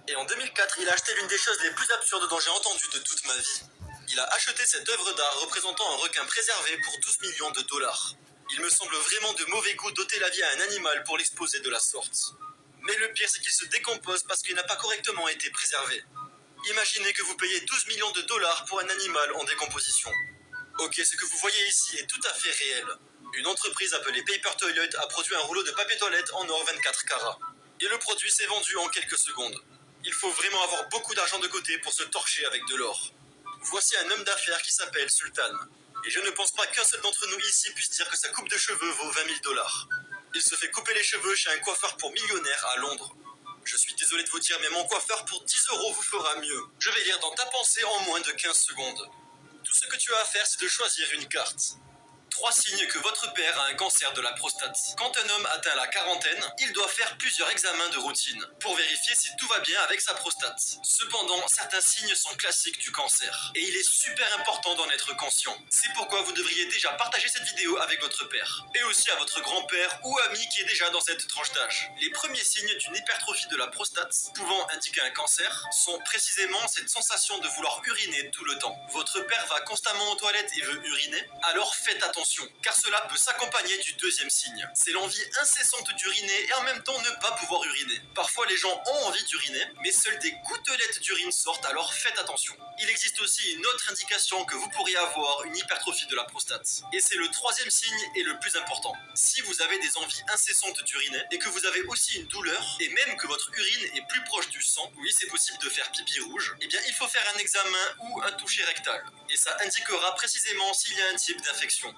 Et en 2004, il a acheté l'une des choses les plus absurdes dont j'ai entendu de toute ma vie. Il a acheté cette œuvre d'art représentant un requin préservé pour 12 millions de dollars. Il me semble vraiment de mauvais goût d'ôter la vie à un animal pour l'exposer de la sorte. Mais le pire, c'est qu'il se décompose parce qu'il n'a pas correctement été préservé. Imaginez que vous payez 12 millions de dollars pour un animal en décomposition. Ok, ce que vous voyez ici est tout à fait réel. Une entreprise appelée Paper Toilet a produit un rouleau de papier toilette en or 24 carats. Et le produit s'est vendu en quelques secondes. Il faut vraiment avoir beaucoup d'argent de côté pour se torcher avec de l'or. Voici un homme d'affaires qui s'appelle Sultan. Et je ne pense pas qu'un seul d'entre nous ici puisse dire que sa coupe de cheveux vaut 20 000 dollars. Il se fait couper les cheveux chez un coiffeur pour millionnaire à Londres. Je suis désolé de vous dire, mais mon coiffeur pour 10 € vous fera mieux. Je vais lire dans ta pensée en moins de 15 secondes. Tout ce que tu as à faire, c'est de choisir une carte. 3 signes que votre père a un cancer de la prostate. Quand un homme atteint la quarantaine, il doit faire plusieurs examens de routine pour vérifier si tout va bien avec sa prostate. Cependant, certains signes sont classiques du cancer et il est super important d'en être conscient. C'est pourquoi vous devriez déjà partager cette vidéo avec votre père et aussi à votre grand-père ou ami qui est déjà dans cette tranche d'âge. Les premiers signes d'une hypertrophie de la prostate pouvant indiquer un cancer sont précisément cette sensation de vouloir uriner tout le temps. Votre père va constamment aux toilettes et veut uriner, alors faites attention, car cela peut s'accompagner du deuxième signe. C'est l'envie incessante d'uriner et en même temps ne pas pouvoir uriner. Parfois les gens ont envie d'uriner, mais seules des gouttelettes d'urine sortent, alors faites attention. Il existe aussi une autre indication que vous pourriez avoir une hypertrophie de la prostate. Et c'est le troisième signe et le plus important. Si vous avez des envies incessantes d'uriner et que vous avez aussi une douleur, et même que votre urine est plus proche du sang, oui c'est possible de faire pipi rouge, eh bien il faut faire un examen ou un toucher rectal. Et ça indiquera précisément s'il y a un type d'infection.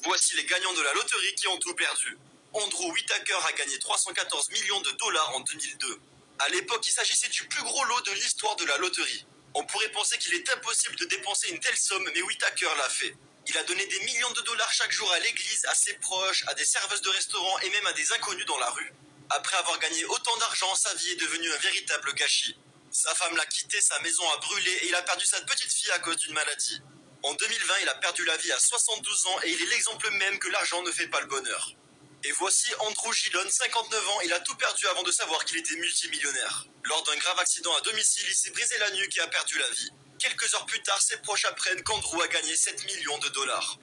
Voici les gagnants de la loterie qui ont tout perdu. Andrew Whitaker a gagné 314 millions de dollars en 2002. À l'époque, il s'agissait du plus gros lot de l'histoire de la loterie. On pourrait penser qu'il est impossible de dépenser une telle somme, mais Whitaker l'a fait. Il a donné des millions de dollars chaque jour à l'église, à ses proches, à des serveuses de restaurants et même à des inconnus dans la rue. Après avoir gagné autant d'argent, sa vie est devenue un véritable gâchis. Sa femme l'a quitté, sa maison a brûlé et il a perdu sa petite fille à cause d'une maladie. En 2020, il a perdu la vie à 72 ans et il est l'exemple même que l'argent ne fait pas le bonheur. Et voici Andrew Gillon, 59 ans, il a tout perdu avant de savoir qu'il était multimillionnaire. Lors d'un grave accident à domicile, il s'est brisé la nuque et a perdu la vie. Quelques heures plus tard, ses proches apprennent qu'Andrew a gagné 7 millions de dollars.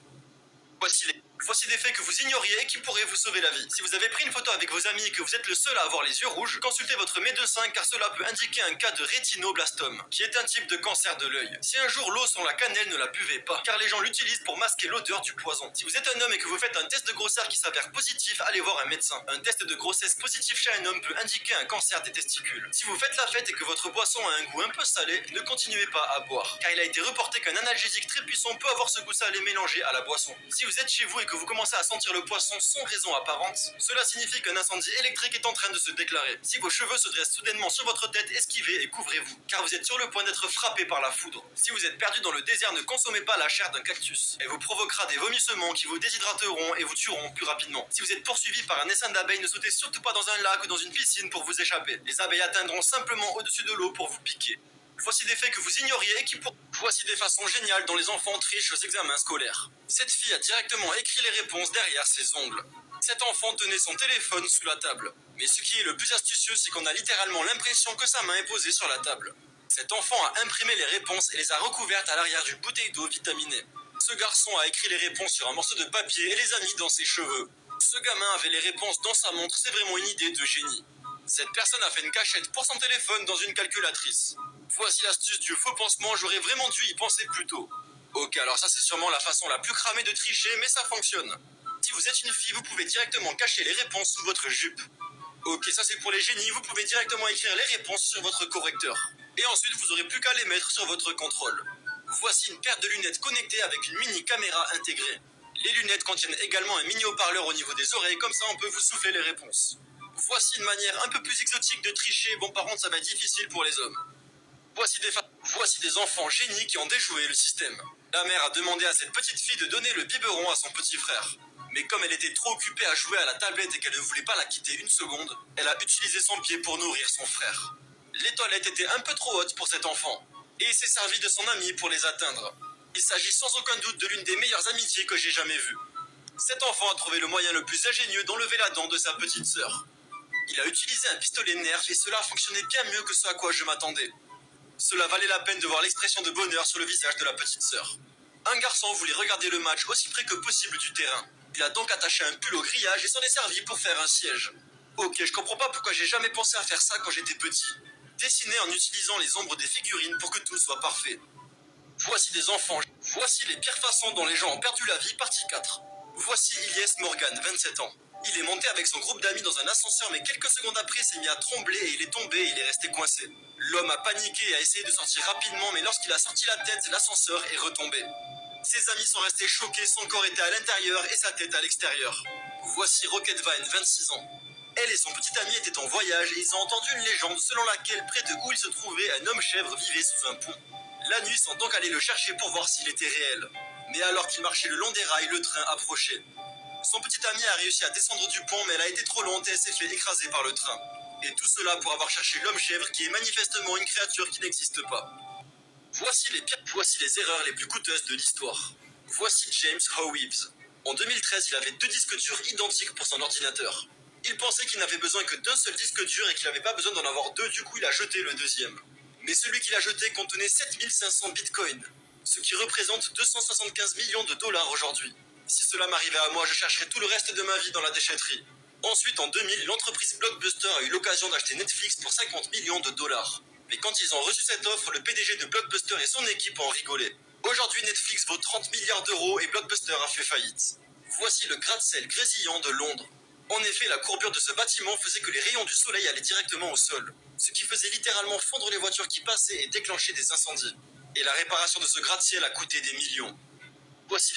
Voici des faits que vous ignoriez et qui pourraient vous sauver la vie. Si vous avez pris une photo avec vos amis et que vous êtes le seul à avoir les yeux rouges, consultez votre médecin car cela peut indiquer un cas de rétinoblastome, qui est un type de cancer de l'œil. Si un jour l'eau sans la cannelle, ne la buvez pas, car les gens l'utilisent pour masquer l'odeur du poison. Si vous êtes un homme et que vous faites un test de grossesse qui s'avère positif, allez voir un médecin. Un test de grossesse positif chez un homme peut indiquer un cancer des testicules. Si vous faites la fête et que votre boisson a un goût un peu salé, ne continuez pas à boire, car il a été reporté qu'un analgésique très puissant peut avoir ce goût salé mélangé à la boisson. Si vous êtes chez vous et que vous commencez à sentir le poisson sans raison apparente, cela signifie qu'un incendie électrique est en train de se déclarer. Si vos cheveux se dressent soudainement sur votre tête, esquivez et couvrez-vous, car vous êtes sur le point d'être frappé par la foudre. Si vous êtes perdu dans le désert, ne consommez pas la chair d'un cactus. Elle vous provoquera des vomissements qui vous déshydrateront et vous tueront plus rapidement. Si vous êtes poursuivi par un essaim d'abeilles, ne sautez surtout pas dans un lac ou dans une piscine pour vous échapper. Les abeilles atteindront simplement au-dessus de l'eau pour vous piquer. Voici des faits que vous ignoriez et Voici des façons géniales dont les enfants trichent aux examens scolaires. Cette fille a directement écrit les réponses derrière ses ongles. Cet enfant tenait son téléphone sous la table. Mais ce qui est le plus astucieux, c'est qu'on a littéralement l'impression que sa main est posée sur la table. Cet enfant a imprimé les réponses et les a recouvertes à l'arrière d'une bouteille d'eau vitaminée. Ce garçon a écrit les réponses sur un morceau de papier et les a mis dans ses cheveux. Ce gamin avait les réponses dans sa montre, c'est vraiment une idée de génie. Cette personne a fait une cachette pour son téléphone dans une calculatrice. Voici l'astuce du faux pansement, j'aurais vraiment dû y penser plus tôt. Ok, alors ça c'est sûrement la façon la plus cramée de tricher, mais ça fonctionne. Si vous êtes une fille, vous pouvez directement cacher les réponses sous votre jupe. Ok, ça c'est pour les génies, vous pouvez directement écrire les réponses sur votre correcteur. Et ensuite, vous aurez plus qu'à les mettre sur votre contrôle. Voici une paire de lunettes connectées avec une mini caméra intégrée. Les lunettes contiennent également un mini haut-parleur au niveau des oreilles, comme ça on peut vous souffler les réponses. Voici une manière un peu plus exotique de tricher, bon par contre ça va être difficile pour les hommes. Voici des enfants génies qui ont déjoué le système. La mère a demandé à cette petite fille de donner le biberon à son petit frère. Mais comme elle était trop occupée à jouer à la tablette et qu'elle ne voulait pas la quitter une seconde, elle a utilisé son pied pour nourrir son frère. Les toilettes étaient un peu trop hautes pour cet enfant, et il s'est servi de son ami pour les atteindre. Il s'agit sans aucun doute de l'une des meilleures amitiés que j'ai jamais vues. Cet enfant a trouvé le moyen le plus ingénieux d'enlever la dent de sa petite sœur. Il a utilisé un pistolet Nerf et cela a fonctionné bien mieux que ce à quoi je m'attendais. Cela valait la peine de voir l'expression de bonheur sur le visage de la petite sœur. Un garçon voulait regarder le match aussi près que possible du terrain. Il a donc attaché un pull au grillage et s'en est servi pour faire un siège. Ok, je comprends pas pourquoi j'ai jamais pensé à faire ça quand j'étais petit. Dessiner en utilisant les ombres des figurines pour que tout soit parfait. Voici des enfants. Voici les pires façons dont les gens ont perdu la vie, partie 4. Voici Ilyes Morgan, 27 ans. Il est monté avec son groupe d'amis dans un ascenseur, mais quelques secondes après s'est mis à trembler et il est tombé et il est resté coincé. L'homme a paniqué et a essayé de sortir rapidement, mais lorsqu'il a sorti la tête, l'ascenseur est retombé. Ses amis sont restés choqués, son corps était à l'intérieur et sa tête à l'extérieur. Voici Rocket Vine, 26 ans. Elle et son petit ami étaient en voyage et ils ont entendu une légende selon laquelle près de où ils se trouvaient, un homme chèvre vivait sous un pont. La nuit, ils sont donc allés le chercher pour voir s'il était réel. Mais alors qu'il marchait le long des rails, le train approchait. Son petit ami a réussi à descendre du pont, mais elle a été trop lente et elle s'est fait écraser par le train. Et tout cela pour avoir cherché l'homme chèvre qui est manifestement une créature qui n'existe pas. Voici les erreurs les plus coûteuses de l'histoire. Voici James Howeves. En 2013, il avait 2 disques durs identiques pour son ordinateur. Il pensait qu'il n'avait besoin que d'un seul disque dur et qu'il n'avait pas besoin d'en avoir 2, du coup il a jeté le deuxième. Mais celui qu'il a jeté contenait 7500 bitcoins, ce qui représente 275 millions de dollars aujourd'hui. Si cela m'arrivait à moi, je chercherais tout le reste de ma vie dans la déchetterie. Ensuite, en 2000, l'entreprise Blockbuster a eu l'occasion d'acheter Netflix pour 50 millions de dollars. Mais quand ils ont reçu cette offre, le PDG de Blockbuster et son équipe ont rigolé. Aujourd'hui, Netflix vaut 30 milliards d'euros et Blockbuster a fait faillite. Voici le gratte-ciel grésillant de Londres. En effet, la courbure de ce bâtiment faisait que les rayons du soleil allaient directement au sol, ce qui faisait littéralement fondre les voitures qui passaient et déclencher des incendies. Et la réparation de ce gratte-ciel a coûté des millions. Voici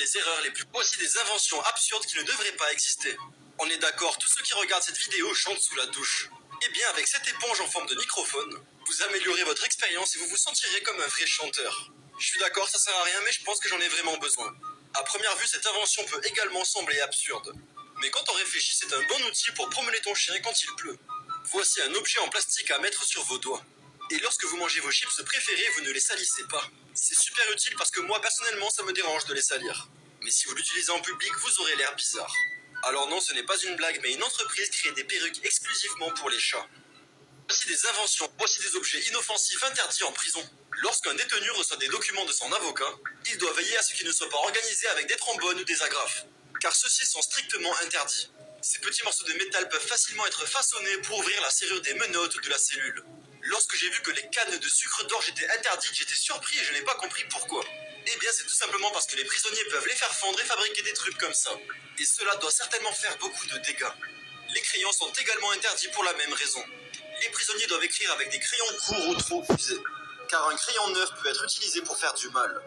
des inventions absurdes qui ne devraient pas exister. On est d'accord, tous ceux qui regardent cette vidéo chantent sous la douche. Eh bien, avec cette éponge en forme de microphone, vous améliorez votre expérience et vous vous sentirez comme un vrai chanteur. Je suis d'accord, ça sert à rien, mais je pense que j'en ai vraiment besoin. À première vue, cette invention peut également sembler absurde. Mais quand on réfléchit, c'est un bon outil pour promener ton chien quand il pleut. Voici un objet en plastique à mettre sur vos doigts. Et lorsque vous mangez vos chips préférés, vous ne les salissez pas. C'est super utile parce que moi, personnellement, ça me dérange de les salir. Mais si vous l'utilisez en public, vous aurez l'air bizarre. Alors non, ce n'est pas une blague, mais une entreprise crée des perruques exclusivement pour les chats. Voici des inventions, voici des objets inoffensifs interdits en prison. Lorsqu'un détenu reçoit des documents de son avocat, il doit veiller à ce qu'ils ne soient pas organisés avec des trombones ou des agrafes, car ceux-ci sont strictement interdits. Ces petits morceaux de métal peuvent facilement être façonnés pour ouvrir la serrure des menottes de la cellule. Lorsque j'ai vu que les cannes de sucre d'orge étaient interdites, j'étais surpris et je n'ai pas compris pourquoi. Eh bien, c'est tout simplement parce que les prisonniers peuvent les faire fondre et fabriquer des trucs comme ça. Et cela doit certainement faire beaucoup de dégâts. Les crayons sont également interdits pour la même raison. Les prisonniers doivent écrire avec des crayons courts ou trop usés, car un crayon neuf peut être utilisé pour faire du mal.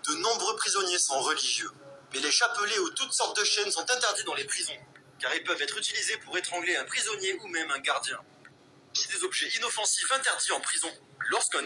De nombreux prisonniers sont religieux, mais les chapelets ou toutes sortes de chaînes sont interdits dans les prisons, car ils peuvent être utilisés pour étrangler un prisonnier ou même un gardien. C'est des objets inoffensifs interdits en prison. Lorsqu'un